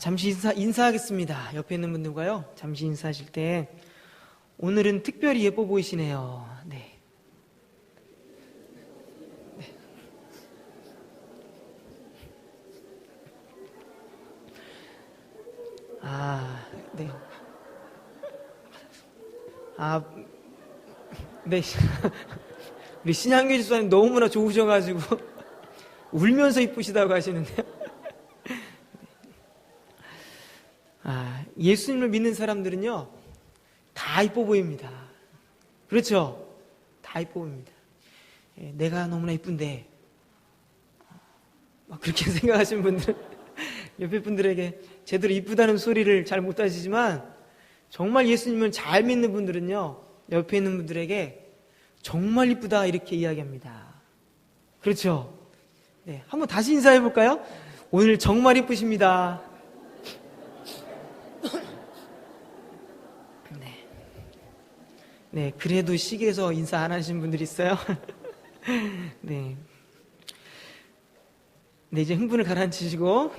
잠시 인사하겠습니다. 옆에 있는 분들과요. 잠시 인사하실 때 오늘은 특별히 예뻐 보이시네요. 네. 네. 네. 네. 우리 신한규 집사님 너무나 좋으셔가지고 울면서 이쁘시다고 하시는데요. 예수님을 믿는 사람들은요, 다 이뻐 보입니다. 그렇죠? 다 이뻐 보입니다. 내가 너무나 이쁜데, 막 그렇게 생각하시는 분들은 옆에 분들에게 제대로 이쁘다는 소리를 잘 못 하시지만, 정말 예수님을 잘 믿는 분들은요, 옆에 있는 분들에게 정말 이쁘다 이렇게 이야기합니다. 그렇죠? 네, 한번 다시 인사해 볼까요? 오늘 정말 이쁘십니다. 네, 그래도 시계에서 인사 안 하신 분들이 있어요. 네. 네, 이제 흥분을 가라앉히시고,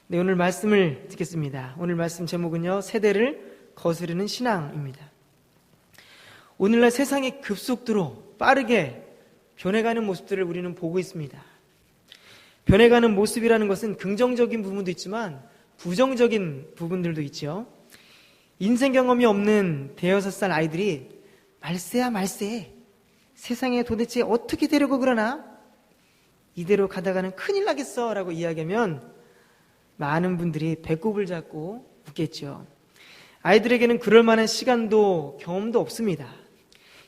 네, 오늘 말씀을 듣겠습니다. 오늘 말씀 제목은요, 세대를 거스르는 신앙입니다. 오늘날 세상이 급속도로 빠르게 변해가는 모습들을 우리는 보고 있습니다. 변해가는 모습이라는 것은 긍정적인 부분도 있지만 부정적인 부분들도 있죠. 인생 경험이 없는 대여섯 살 아이들이 말세야 말세, 세상에 도대체 어떻게 되려고 그러나, 이대로 가다가는 큰일 나겠어 라고 이야기하면 많은 분들이 배꼽을 잡고 웃겠죠. 아이들에게는 그럴 만한 시간도 경험도 없습니다.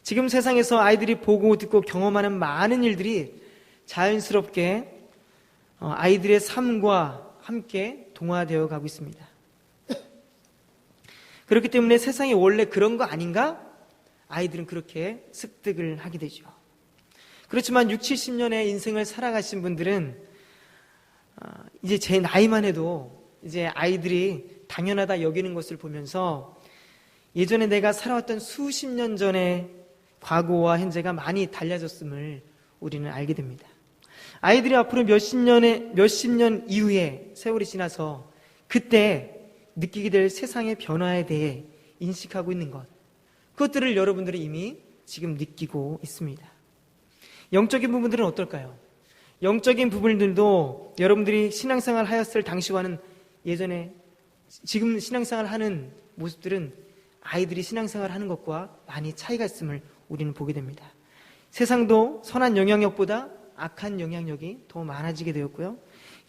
지금 세상에서 아이들이 보고 듣고 경험하는 많은 일들이 자연스럽게 아이들의 삶과 함께 동화되어 가고 있습니다. 그렇기 때문에 세상이 원래 그런 거 아닌가? 아이들은 그렇게 습득을 하게 되죠. 그렇지만 60, 70년의 인생을 살아가신 분들은 이제 제 나이만 해도 이제 아이들이 당연하다 여기는 것을 보면서 예전에 내가 살아왔던 수십 년 전의 과거와 현재가 많이 달라졌음을 우리는 알게 됩니다. 아이들이 앞으로 몇십 년 이후에 세월이 지나서 그때 느끼게 될 세상의 변화에 대해 인식하고 있는 것, 그것들을 여러분들이 이미 지금 느끼고 있습니다. 영적인 부분들은 어떨까요? 영적인 부분들도 여러분들이 신앙생활 하였을 당시와는 예전에 지금 신앙생활 하는 모습들은 아이들이 신앙생활 하는 것과 많이 차이가 있음을 우리는 보게 됩니다. 세상도 선한 영향력보다 악한 영향력이 더 많아지게 되었고요.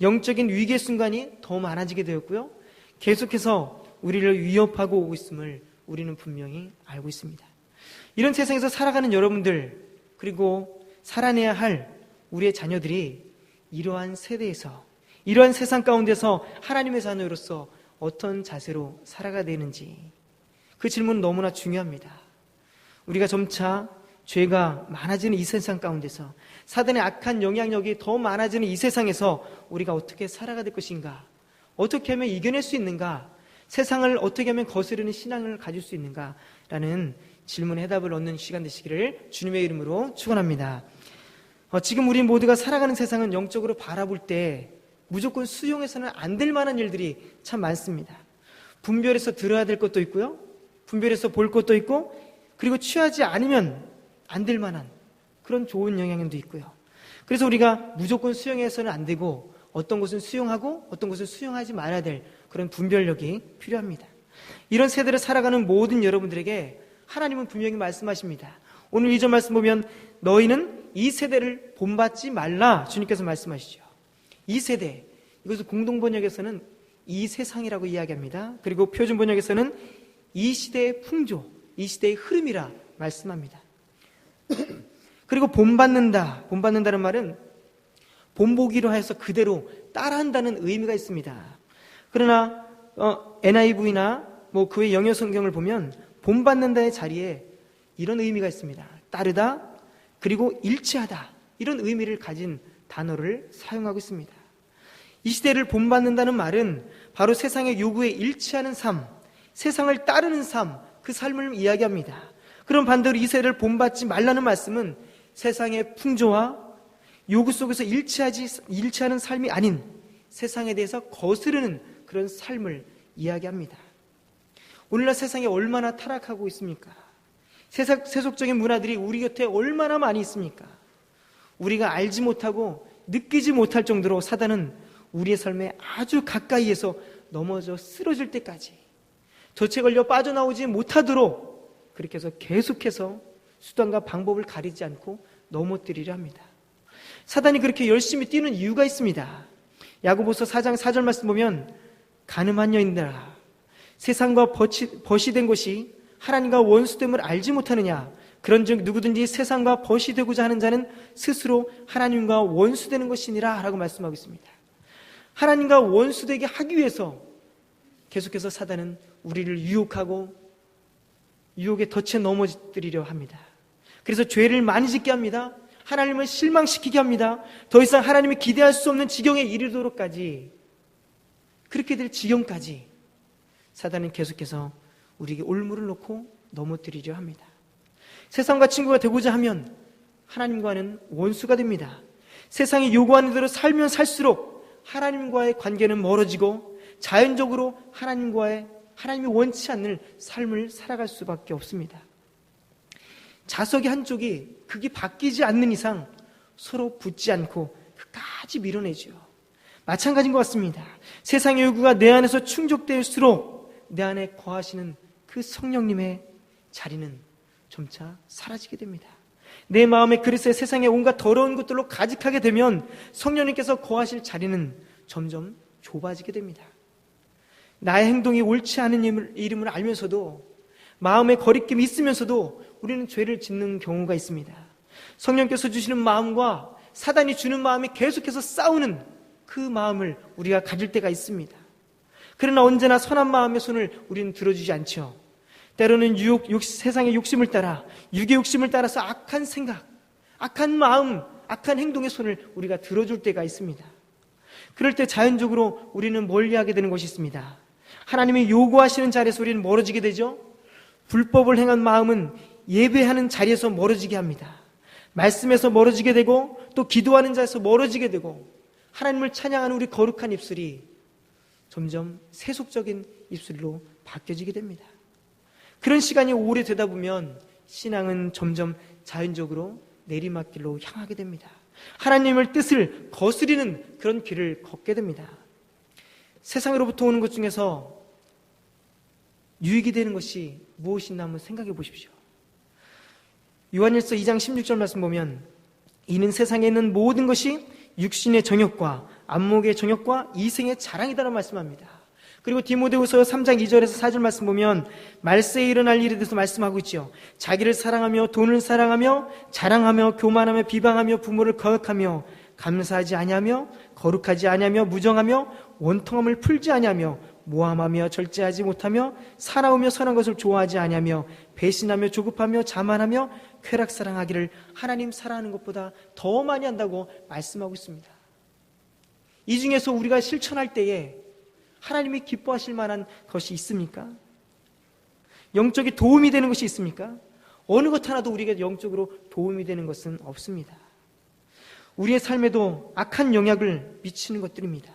영적인 위기의 순간이 더 많아지게 되었고요. 계속해서 우리를 위협하고 오고 있음을 우리는 분명히 알고 있습니다. 이런 세상에서 살아가는 여러분들, 그리고 살아내야 할 우리의 자녀들이 이러한 세대에서, 이러한 세상 가운데서 하나님의 자녀로서 어떤 자세로 살아가야 되는지, 그 질문은 너무나 중요합니다. 우리가 점차 죄가 많아지는 이 세상 가운데서, 사단의 악한 영향력이 더 많아지는 이 세상에서 우리가 어떻게 살아가야 될 것인가, 어떻게 하면 이겨낼 수 있는가, 세상을 어떻게 하면 거스르는 신앙을 가질 수 있는가라는 질문에 해답을 얻는 시간 되시기를 주님의 이름으로 축원합니다. 지금 우리 모두가 살아가는 세상은 영적으로 바라볼 때 무조건 수용해서는 안 될 만한 일들이 참 많습니다. 분별해서 들어야 될 것도 있고요, 분별해서 볼 것도 있고, 그리고 취하지 않으면 안 될 만한 그런 좋은 영향도 있고요. 그래서 우리가 무조건 수용해서는 안 되고, 어떤 것은 수용하고 어떤 것은 수용하지 말아야 될 그런 분별력이 필요합니다. 이런 세대를 살아가는 모든 여러분들에게 하나님은 분명히 말씀하십니다. 오늘 2절 말씀 보면 너희는 이 세대를 본받지 말라, 주님께서 말씀하시죠. 이 세대, 이것을 공동번역에서는 이 세상이라고 이야기합니다. 그리고 표준번역에서는 이 시대의 풍조, 이 시대의 흐름이라 말씀합니다. 그리고 본받는다는 말은 본보기로 해서 그대로 따라한다는 의미가 있습니다. 그러나 NIV나 그 외 영어 성경을 보면 본받는다의 자리에 이런 의미가 있습니다. 따르다, 그리고 일치하다, 이런 의미를 가진 단어를 사용하고 있습니다. 이 시대를 본받는다는 말은 바로 세상의 요구에 일치하는 삶, 세상을 따르는 삶, 그 삶을 이야기합니다. 그럼 반대로 이 세대를 본받지 말라는 말씀은 세상의 풍조와 요구 속에서 일치하는 삶이 아닌 세상에 대해서 거스르는 그런 삶을 이야기합니다. 오늘날 세상에 얼마나 타락하고 있습니까? 세속적인 문화들이 우리 곁에 얼마나 많이 있습니까? 우리가 알지 못하고 느끼지 못할 정도로 사단은 우리의 삶에 아주 가까이에서 넘어져 쓰러질 때까지 덫에 걸려 빠져나오지 못하도록 그렇게 해서 계속해서 수단과 방법을 가리지 않고 넘어뜨리려 합니다. 사단이 그렇게 열심히 뛰는 이유가 있습니다. 야고보서 4장 4절 말씀 보면 간음한 여인들아 세상과 벗이 된 것이 하나님과 원수됨을 알지 못하느냐 그런즉 누구든지 세상과 벗이 되고자 하는 자는 스스로 하나님과 원수되는 것이니라 라고 말씀하고 있습니다. 하나님과 원수되게 하기 위해서 계속해서 사단은 우리를 유혹하고 유혹의 덫에 넘어뜨리려 합니다. 그래서 죄를 많이 짓게 합니다. 하나님을 실망시키게 합니다. 더 이상 하나님이 기대할 수 없는 지경에 이르도록까지 그렇게 될 지경까지 사단은 계속해서 우리에게 올무를 놓고 넘어뜨리려 합니다. 세상과 친구가 되고자 하면 하나님과는 원수가 됩니다. 세상이 요구하는 대로 살면 살수록 하나님과의 관계는 멀어지고 자연적으로 하나님이 원치 않는 삶을 살아갈 수밖에 없습니다. 자석의 한쪽이 극이 바뀌지 않는 이상 서로 붙지 않고 끝까지 밀어내죠. 마찬가지인 것 같습니다. 세상의 요구가 내 안에서 충족될수록 내 안에 거하시는 그 성령님의 자리는 점차 사라지게 됩니다. 내 마음의 그릇에 세상의 온갖 더러운 것들로 가득하게 되면 성령님께서 거하실 자리는 점점 좁아지게 됩니다. 나의 행동이 옳지 않은 이름을 알면서도 마음에 거리낌이 있으면서도 우리는 죄를 짓는 경우가 있습니다. 성령께서 주시는 마음과 사단이 주는 마음이 계속해서 싸우는 그 마음을 우리가 가질 때가 있습니다. 그러나 언제나 선한 마음의 손을 우리는 들어주지 않죠. 때로는 세상의 욕심을 따라 육의 욕심을 따라서 악한 생각, 악한 마음, 악한 행동의 손을 우리가 들어줄 때가 있습니다. 그럴 때 자연적으로 우리는 멀리하게 되는 것이 있습니다. 하나님이 요구하시는 자리에서 우리는 멀어지게 되죠. 불법을 행한 마음은 예배하는 자리에서 멀어지게 합니다. 말씀에서 멀어지게 되고 또 기도하는 자에서 멀어지게 되고 하나님을 찬양하는 우리 거룩한 입술이 점점 세속적인 입술로 바뀌어지게 됩니다. 그런 시간이 오래 되다 보면 신앙은 점점 자연적으로 내리막길로 향하게 됩니다. 하나님의 뜻을 거스리는 그런 길을 걷게 됩니다. 세상으로부터 오는 것 중에서 유익이 되는 것이 무엇이나 한번 생각해 보십시오. 요한일서 2장 16절 말씀 보면 이는 세상에 있는 모든 것이 육신의 정욕과 안목의 정욕과 이생의 자랑이다라고 말씀합니다. 그리고 디모데후서 3장 2절에서 4절 말씀 보면 말세에 일어날 일에 대해서 말씀하고 있죠. 자기를 사랑하며 돈을 사랑하며 자랑하며 교만하며 비방하며 부모를 거역하며 감사하지 아니하며 거룩하지 아니하며 무정하며 원통함을 풀지 아니하며 모함하며 절제하지 못하며 사나우며 선한 것을 좋아하지 아니하며 배신하며 조급하며 자만하며 쾌락사랑하기를 하나님 사랑하는 것보다 더 많이 한다고 말씀하고 있습니다. 이 중에서 우리가 실천할 때에 하나님이 기뻐하실 만한 것이 있습니까? 영적인 도움이 되는 것이 있습니까? 어느 것 하나도 우리에게 영적으로 도움이 되는 것은 없습니다. 우리의 삶에도 악한 영향을 미치는 것들입니다.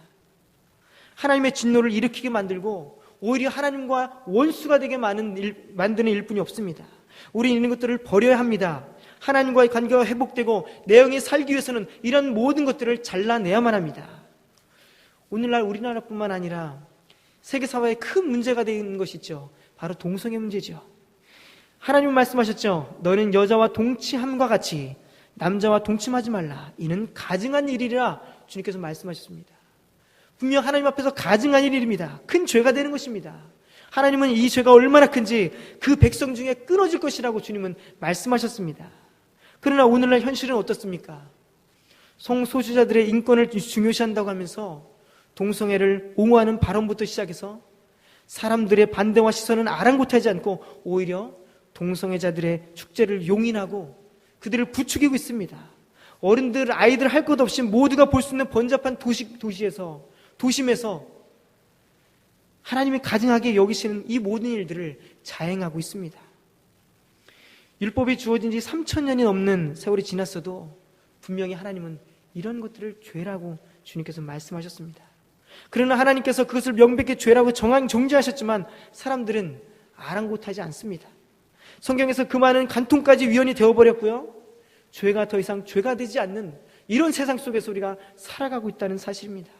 하나님의 진노를 일으키게 만들고 오히려 하나님과 원수가 되게 만드는 일뿐이 없습니다. 우리는 이런 것들을 버려야 합니다. 하나님과의 관계가 회복되고 내 영이 살기 위해서는 이런 모든 것들을 잘라내야만 합니다. 오늘날 우리나라뿐만 아니라 세계사회에 큰 문제가 되는 것이 있죠. 바로 동성애 문제죠. 하나님은 말씀하셨죠. 너는 여자와 동침함과 같이 남자와 동침하지 말라. 이는 가증한 일이라 주님께서 말씀하셨습니다. 분명 하나님 앞에서 가증한 일입니다. 큰 죄가 되는 것입니다. 하나님은 이 죄가 얼마나 큰지 그 백성 중에 끊어질 것이라고 주님은 말씀하셨습니다. 그러나 오늘날 현실은 어떻습니까? 성소수자들의 인권을 중요시한다고 하면서 동성애를 옹호하는 발언부터 시작해서 사람들의 반대와 시선은 아랑곳하지 않고 오히려 동성애자들의 축제를 용인하고 그들을 부추기고 있습니다. 어른들, 아이들 할 것 없이 모두가 볼 수 있는 번잡한 도심에서 하나님이 가증하게 여기시는 이 모든 일들을 자행하고 있습니다. 율법이 주어진 지 3,000년이 넘는 세월이 지났어도 분명히 하나님은 이런 것들을 죄라고 주님께서 말씀하셨습니다. 그러나 하나님께서 그것을 명백히 죄라고 정죄하셨지만 사람들은 아랑곳하지 않습니다. 성경에서 그 많은 간통까지 위헌이 되어버렸고요, 죄가 더 이상 죄가 되지 않는 이런 세상 속에서 우리가 살아가고 있다는 사실입니다.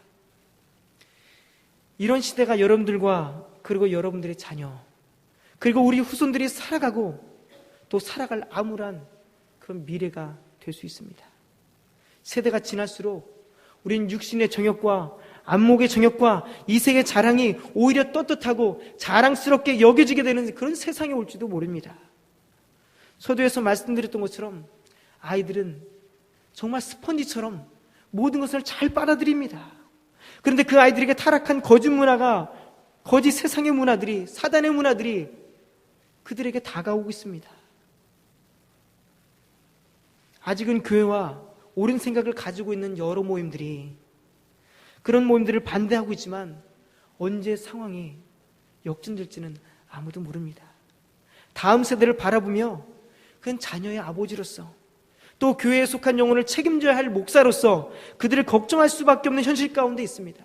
이런 시대가 여러분들과 그리고 여러분들의 자녀 그리고 우리 후손들이 살아가고 또 살아갈 암울한 그런 미래가 될 수 있습니다. 세대가 지날수록 우리는 육신의 정욕과 안목의 정욕과 이색의 자랑이 오히려 떳떳하고 자랑스럽게 여겨지게 되는 그런 세상이 올지도 모릅니다. 서두에서 말씀드렸던 것처럼 아이들은 정말 스펀지처럼 모든 것을 잘 빨아들입니다. 그런데 그 아이들에게 타락한 거짓 문화가, 거짓 세상의 문화들이, 사단의 문화들이 그들에게 다가오고 있습니다. 아직은 교회와 옳은 생각을 가지고 있는 여러 모임들이 그런 모임들을 반대하고 있지만 언제 상황이 역전될지는 아무도 모릅니다. 다음 세대를 바라보며 그건 자녀의 아버지로서 또 교회에 속한 영혼을 책임져야 할 목사로서 그들을 걱정할 수밖에 없는 현실 가운데 있습니다.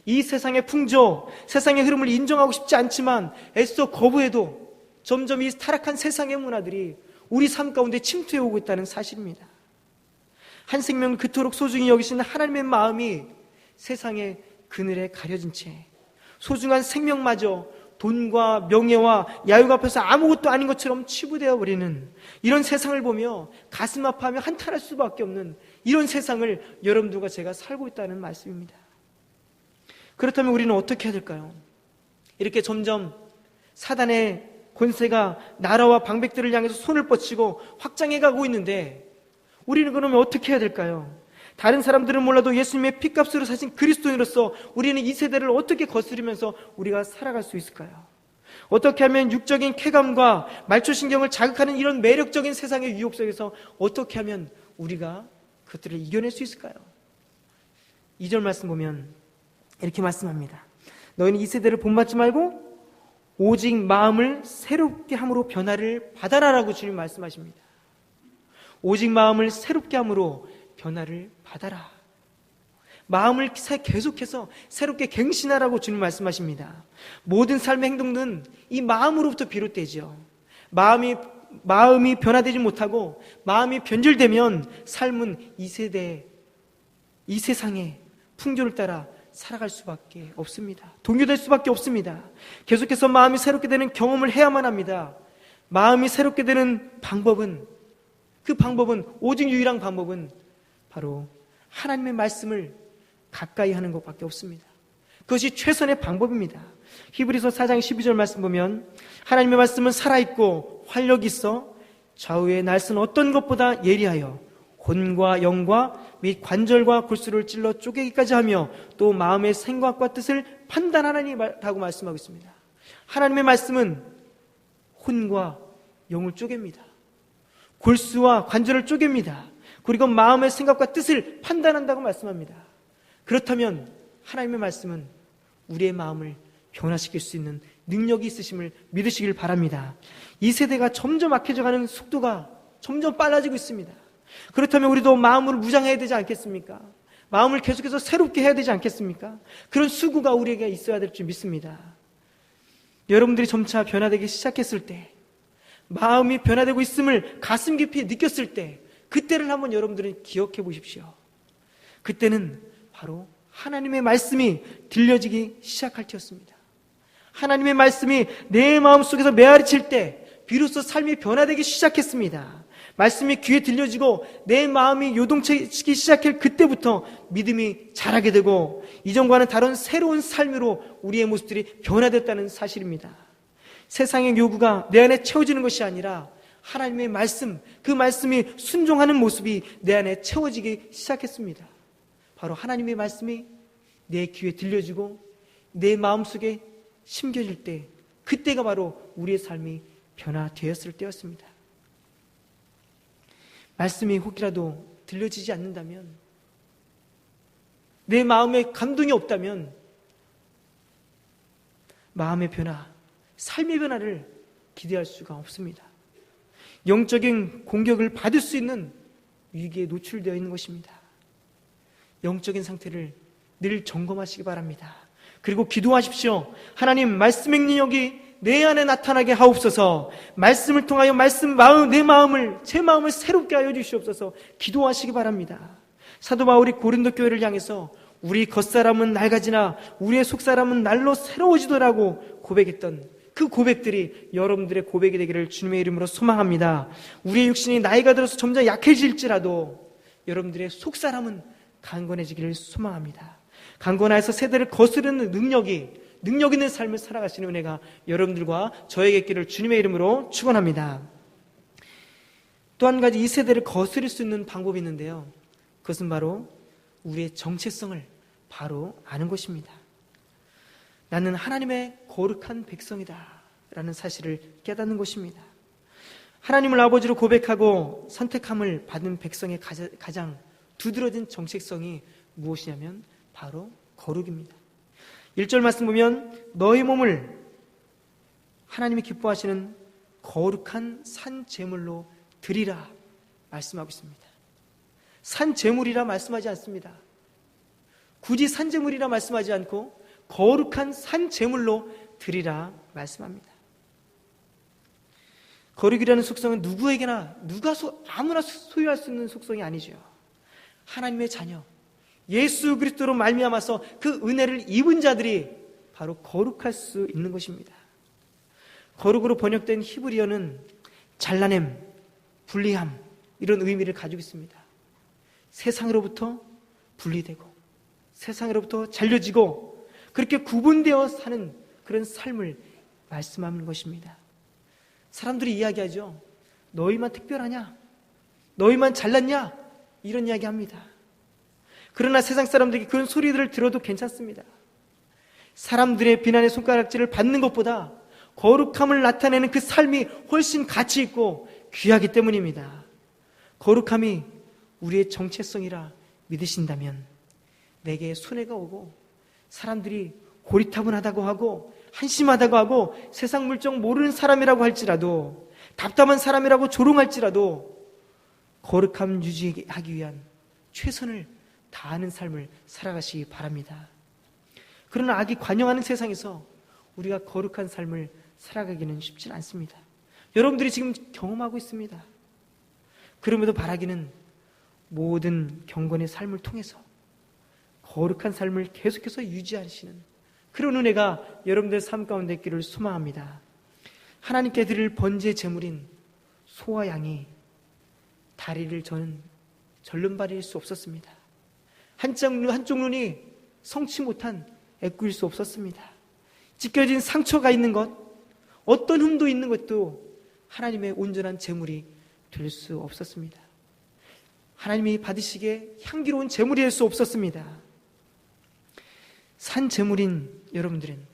이 세상의 풍조, 세상의 흐름을 인정하고 싶지 않지만 애써 거부해도 점점 이 타락한 세상의 문화들이 우리 삶 가운데 침투해 오고 있다는 사실입니다. 한 생명을 그토록 소중히 여기시는 하나님의 마음이 세상의 그늘에 가려진 채 소중한 생명마저 돈과 명예와 야욕 앞에서 아무것도 아닌 것처럼 치부되어 버리는 이런 세상을 보며 가슴 아파하며 한탄할 수밖에 없는 이런 세상을 여러분들과 제가 살고 있다는 말씀입니다. 그렇다면 우리는 어떻게 해야 될까요? 이렇게 점점 사단의 권세가 나라와 방백들을 향해서 손을 뻗치고 확장해 가고 있는데 우리는 그러면 어떻게 해야 될까요? 다른 사람들은 몰라도 예수님의 피값으로 사신 그리스도인으로서 우리는 이 세대를 어떻게 거스르면서 우리가 살아갈 수 있을까요? 어떻게 하면 육적인 쾌감과 말초신경을 자극하는 이런 매력적인 세상의 유혹 속에서 어떻게 하면 우리가 그것들을 이겨낼 수 있을까요? 2절 말씀 보면 이렇게 말씀합니다. 너희는 이 세대를 본받지 말고 오직 마음을 새롭게 함으로 변화를 받아라라고 주님 말씀하십니다. 오직 마음을 새롭게 함으로 변화를 받아라. 마음을 계속해서 새롭게 갱신하라고 주님 말씀하십니다. 모든 삶의 행동은 이 마음으로부터 비롯되죠. 마음이 변화되지 못하고 마음이 변질되면 삶은 이 세대, 이 세상의 풍조를 따라 살아갈 수밖에 없습니다. 동요될 수밖에 없습니다. 계속해서 마음이 새롭게 되는 경험을 해야만 합니다. 마음이 새롭게 되는 방법은, 그 방법은, 오직 유일한 방법은 바로 하나님의 말씀을 가까이 하는 것밖에 없습니다. 그것이 최선의 방법입니다. 히브리서 4장 12절 말씀 보면 하나님의 말씀은 살아있고 활력이 있어 좌우의 날선 어떤 것보다 예리하여魂과 영과 및 관절과 골수를 찔러 쪼개기까지 하며 또 마음의 생각과 뜻을 판단하나니라고 말씀하고 있습니다. 하나님의 말씀은 혼과 영을 쪼갭니다. 골수와 관절을 쪼갭니다. 그리고 마음의 생각과 뜻을 판단한다고 말씀합니다. 그렇다면 하나님의 말씀은 우리의 마음을 변화시킬 수 있는 능력이 있으심을 믿으시길 바랍니다. 이 세대가 점점 악해져가는 속도가 점점 빨라지고 있습니다. 그렇다면 우리도 마음을 무장해야 되지 않겠습니까? 마음을 계속해서 새롭게 해야 되지 않겠습니까? 그런 수고가 우리에게 있어야 될 줄 믿습니다. 여러분들이 점차 변화되기 시작했을 때, 마음이 변화되고 있음을 가슴 깊이 느꼈을 때, 그때를 한번 여러분들은 기억해 보십시오. 그때는 바로 하나님의 말씀이 들려지기 시작할 때였습니다. 하나님의 말씀이 내 마음속에서 메아리칠 때 비로소 삶이 변화되기 시작했습니다. 말씀이 귀에 들려지고 내 마음이 요동치기 시작할 그때부터 믿음이 자라게 되고 이전과는 다른 새로운 삶으로 우리의 모습들이 변화됐다는 사실입니다. 세상의 요구가 내 안에 채워지는 것이 아니라 하나님의 말씀, 그 말씀이 순종하는 모습이 내 안에 채워지기 시작했습니다. 바로 하나님의 말씀이 내 귀에 들려지고 내 마음속에 심겨질 때, 그때가 바로 우리의 삶이 변화되었을 때였습니다. 말씀이 혹이라도 들려지지 않는다면, 내 마음에 감동이 없다면 마음의 변화, 삶의 변화를 기대할 수가 없습니다. 영적인 공격을 받을 수 있는 위기에 노출되어 있는 것입니다. 영적인 상태를 늘 점검하시기 바랍니다. 그리고 기도하십시오. 하나님, 말씀의 능력이 내 안에 나타나게 하옵소서. 말씀을 통하여 제 마음을 새롭게 하여 주시옵소서. 기도하시기 바랍니다. 사도 바울이 고린도 교회를 향해서 우리 겉사람은 낡아지나 우리의 속사람은 날로 새로워지더라고 고백했던 그 고백들이 여러분들의 고백이 되기를 주님의 이름으로 소망합니다. 우리의 육신이 나이가 들어서 점점 약해질지라도 여러분들의 속사람은 강건해지기를 소망합니다. 강건하여서 세대를 거스르는 능력 있는 삶을 살아가시는 은혜가 여러분들과 저에게 있기를 주님의 이름으로 축원합니다. 또 한 가지 이 세대를 거스릴 수 있는 방법이 있는데요. 그것은 바로 우리의 정체성을 바로 아는 것입니다. 나는 하나님의 거룩한 백성이다 라는 사실을 깨닫는 것입니다. 하나님을 아버지로 고백하고 선택함을 받은 백성의 가장 두드러진 정체성이 무엇이냐면 바로 거룩입니다. 1절 말씀 보면 너희 몸을 하나님이 기뻐하시는 거룩한 산 제물로 드리라 말씀하고 있습니다. 산 제물이라 말씀하지 않습니다. 굳이 산 제물이라 말씀하지 않고 거룩한 산 제물로 드리라 말씀합니다. 거룩이라는 속성은 누구에게나 아무나 소유할 수 있는 속성이 아니죠. 하나님의 자녀 예수 그리스도로 말미암아서 그 은혜를 입은 자들이 바로 거룩할 수 있는 것입니다. 거룩으로 번역된 히브리어는 잘라냄, 분리함 이런 의미를 가지고 있습니다. 세상으로부터 분리되고 세상으로부터 잘려지고 그렇게 구분되어 사는 그런 삶을 말씀하는 것입니다. 사람들이 이야기하죠. 너희만 특별하냐? 너희만 잘났냐? 이런 이야기합니다. 그러나 세상 사람들에게 그런 소리들을 들어도 괜찮습니다. 사람들의 비난의 손가락질을 받는 것보다 거룩함을 나타내는 그 삶이 훨씬 가치 있고 귀하기 때문입니다. 거룩함이 우리의 정체성이라 믿으신다면 내게 손해가 오고 사람들이 고리타분하다고 하고 한심하다고 하고 세상 물정 모르는 사람이라고 할지라도 답답한 사람이라고 조롱할지라도 거룩함 유지하기 위한 최선을 다하는 삶을 살아가시기 바랍니다. 그러나 악이 관영하는 세상에서 우리가 거룩한 삶을 살아가기는 쉽지 않습니다. 여러분들이 지금 경험하고 있습니다. 그럼에도 바라기는 모든 경건의 삶을 통해서 거룩한 삶을 계속해서 유지하시는 그런 은혜가 여러분들의 삶 가운데 있기를 소망합니다. 하나님께 드릴 번제 제물인 소와 양이 다리를 저는 절름발일 수 없었습니다. 한쪽 눈이 성치 못한 애꾸일 수 없었습니다. 찢겨진 상처가 있는 것, 어떤 흠도 있는 것도 하나님의 온전한 제물이 될 수 없었습니다. 하나님이 받으시기에 향기로운 제물이 될 수 없었습니다. 산 제물인 여러분들은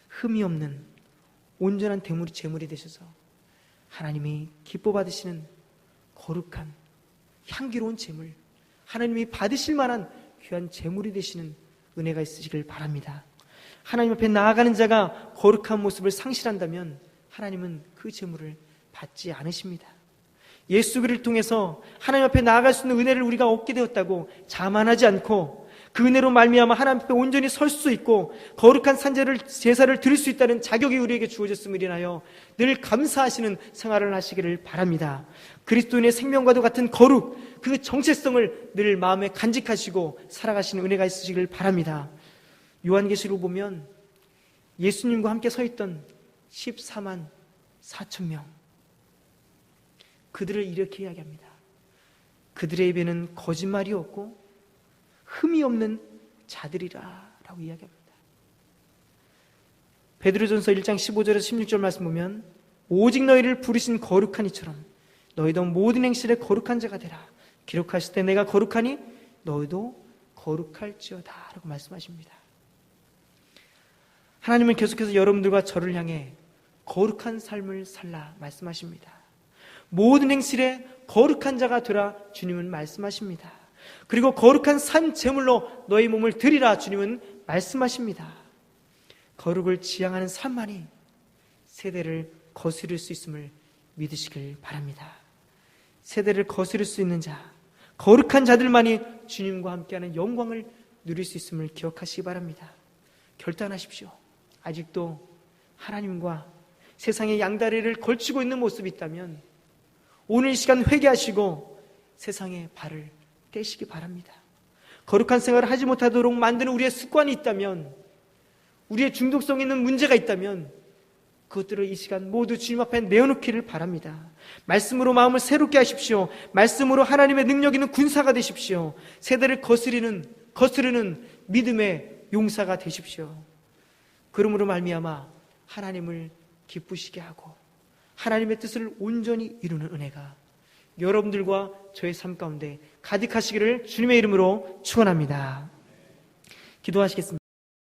흠이 없는 온전한 제물이 되셔서 하나님이 기뻐 받으시는 거룩한 향기로운 제물, 하나님이 받으실 만한 귀한 제물이 되시는 은혜가 있으시길 바랍니다. 하나님 앞에 나아가는 자가 거룩한 모습을 상실한다면 하나님은 그 제물을 받지 않으십니다. 예수 그리스도를 통해서 하나님 앞에 나아갈 수 있는 은혜를 우리가 얻게 되었다고 자만하지 않고 그 은혜로 말미암아 하나님 앞에 온전히 설 수 있고 거룩한 제사를 드릴 수 있다는 자격이 우리에게 주어졌음을 인하여 늘 감사하시는 생활을 하시기를 바랍니다. 그리스도인의 생명과도 같은 거룩, 그 정체성을 늘 마음에 간직하시고 살아가시는 은혜가 있으시기를 바랍니다. 요한계시록 보면 예수님과 함께 서 있던 14만 4천 명, 그들을 이렇게 이야기합니다. 그들의 입에는 거짓말이 없고 흠이 없는 자들이라 라고 이야기합니다. 베드로전서 1장 15절에서 16절 말씀 보면 오직 너희를 부르신 거룩한 이처럼 너희도 모든 행실에 거룩한 자가 되라. 기록하실 때 내가 거룩하니 너희도 거룩할지어다 라고 말씀하십니다. 하나님은 계속해서 여러분들과 저를 향해 거룩한 삶을 살라 말씀하십니다. 모든 행실에 거룩한 자가 되라 주님은 말씀하십니다. 그리고 거룩한 산 제물로 너희 몸을 드리라 주님은 말씀하십니다. 거룩을 지향하는 삶만이 세대를 거스릴 수 있음을 믿으시길 바랍니다. 세대를 거스릴 수 있는 자, 거룩한 자들만이 주님과 함께하는 영광을 누릴 수 있음을 기억하시기 바랍니다. 결단하십시오. 아직도 하나님과 세상의 양다리를 걸치고 있는 모습이 있다면 오늘 이 시간 회개하시고 세상의 발을 떼시기 바랍니다. 거룩한 생활을 하지 못하도록 만드는 우리의 습관이 있다면, 우리의 중독성 있는 문제가 있다면 그것들을 이 시간 모두 주님 앞에 내어놓기를 바랍니다. 말씀으로 마음을 새롭게 하십시오. 말씀으로 하나님의 능력 있는 군사가 되십시오. 세대를 거스르는 믿음의 용사가 되십시오. 그러므로 말미암아 하나님을 기쁘시게 하고 하나님의 뜻을 온전히 이루는 은혜가 여러분들과 저의 삶 가운데 가득하시기를 주님의 이름으로 축원합니다. 기도하시겠습니다.